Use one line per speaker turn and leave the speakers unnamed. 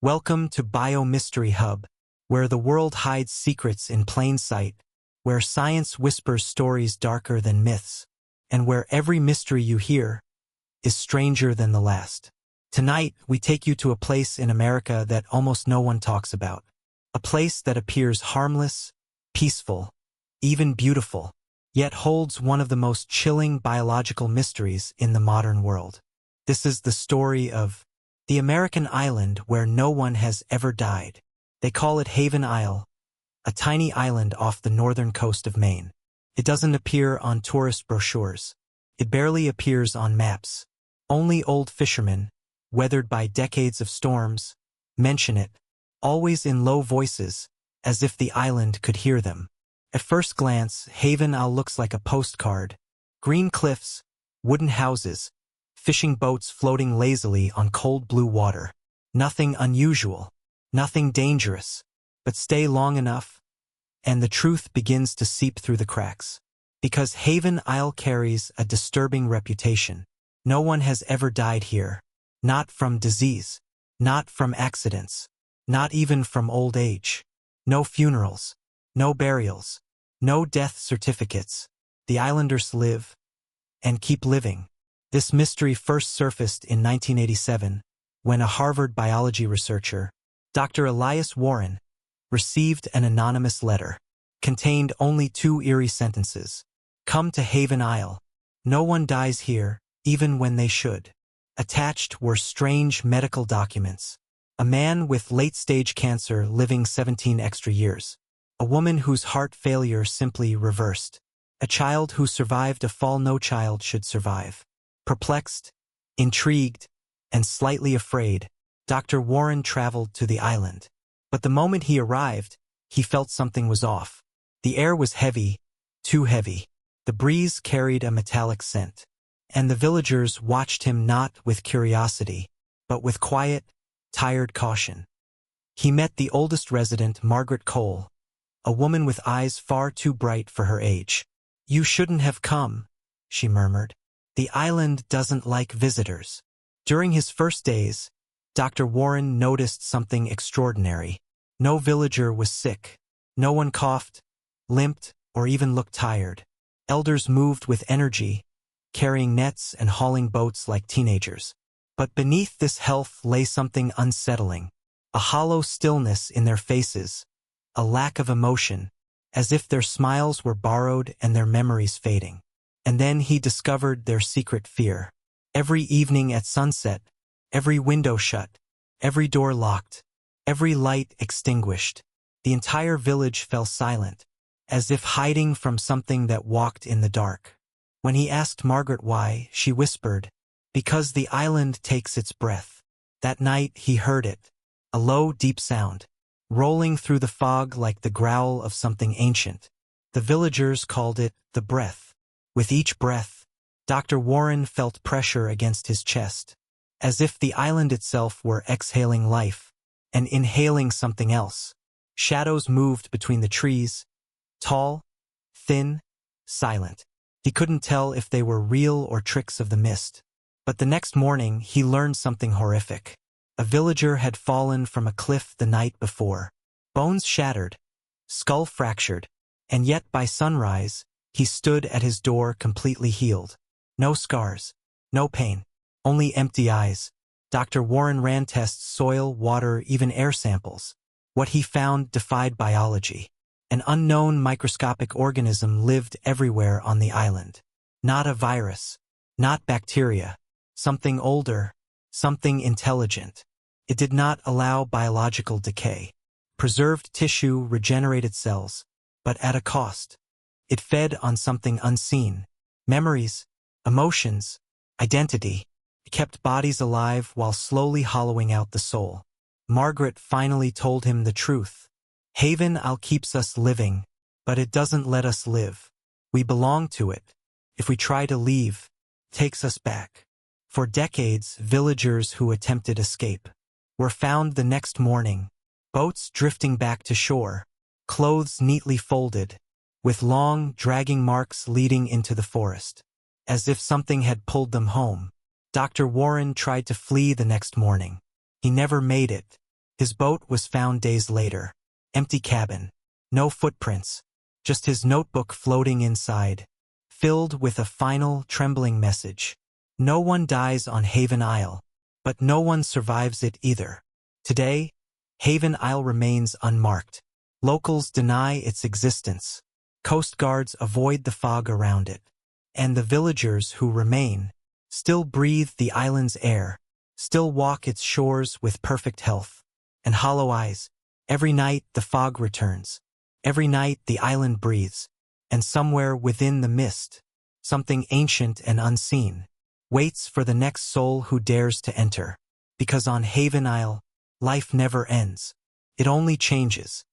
Welcome to Biomystery Hub, where the world hides secrets in plain sight, where science whispers stories darker than myths, and where every mystery you hear is stranger than the last. Tonight, we take you to a place in America that almost no one talks about. A place that appears harmless, peaceful, even beautiful, yet holds one of the most chilling biological mysteries in the modern world. This is the story of the American island where no one has ever died. They call it Haven Isle, a tiny island off the northern coast of Maine. It doesn't appear on tourist brochures. It barely appears on maps. Only old fishermen, weathered by decades of storms, mention it, always in low voices, as if the island could hear them. At first glance, Haven Isle looks like a postcard. Green cliffs, wooden houses, fishing boats floating lazily on cold blue water. Nothing unusual, nothing dangerous, but stay long enough, and the truth begins to seep through the cracks. Because Haven Isle carries a disturbing reputation. No one has ever died here. Not from disease, not from accidents, not even from old age. No funerals, no burials, no death certificates. The islanders live and keep living. This mystery first surfaced in 1987 when a Harvard biology researcher, Dr. Elias Warren, received an anonymous letter. Contained only 2 eerie sentences. Come to Haven Isle. No one dies here, even when they should. Attached were strange medical documents. A man with late-stage cancer living 17 extra years. A woman whose heart failure simply reversed. A child who survived a fall no child should survive. Perplexed, intrigued, and slightly afraid, Dr. Warren traveled to the island. But the moment he arrived, he felt something was off. The air was heavy, too heavy. The breeze carried a metallic scent. And the villagers watched him not with curiosity, but with quiet, tired caution. He met the oldest resident, Margaret Cole, a woman with eyes far too bright for her age. You shouldn't have come, she murmured. The island doesn't like visitors. During his first days, Dr. Warren noticed something extraordinary. No villager was sick. No one coughed, limped, or even looked tired. Elders moved with energy, carrying nets and hauling boats like teenagers. But beneath this health lay something unsettling. A hollow stillness in their faces, a lack of emotion, as if their smiles were borrowed and their memories fading. And then he discovered their secret fear. Every evening at sunset, every window shut, every door locked, every light extinguished, the entire village fell silent, as if hiding from something that walked in the dark. When he asked Margaret why, she whispered, because the island takes its breath. That night he heard it, a low, deep sound, rolling through the fog like the growl of something ancient. The villagers called it the breath. With each breath, Dr. Warren felt pressure against his chest, as if the island itself were exhaling life and inhaling something else. Shadows moved between the trees, tall, thin, silent. He couldn't tell if they were real or tricks of the mist. But the next morning, he learned something horrific. A villager had fallen from a cliff the night before. Bones shattered, skull fractured, and yet by sunrise, he stood at his door completely healed. No scars, no pain, only empty eyes. Dr. Warren ran tests, soil, water, even air samples. What he found defied biology. An unknown microscopic organism lived everywhere on the island. Not a virus, not bacteria, something older, something intelligent. It did not allow biological decay. Preserved tissue, regenerated cells, but at a cost. It fed on something unseen. Memories, emotions, identity. It kept bodies alive while slowly hollowing out the soul. Margaret finally told him the truth. Haven Isle keeps us living, but it doesn't let us live. We belong to it. If we try to leave, it takes us back. For decades, villagers who attempted escape were found the next morning, boats drifting back to shore, clothes neatly folded, with long, dragging marks leading into the forest, as if something had pulled them home. Dr. Warren tried to flee the next morning. He never made it. His boat was found days later. Empty cabin. No footprints. Just his notebook floating inside, filled with a final, trembling message. No one dies on Haven Isle, but no one survives it either. Today, Haven Isle remains unmarked. Locals deny its existence. Coast guards avoid the fog around it. And the villagers who remain still breathe the island's air, still walk its shores with perfect health. And hollow eyes, every night the fog returns. Every night the island breathes, and somewhere within the mist, something ancient and unseen waits for the next soul who dares to enter. Because on Haven Isle, life never ends. It only changes.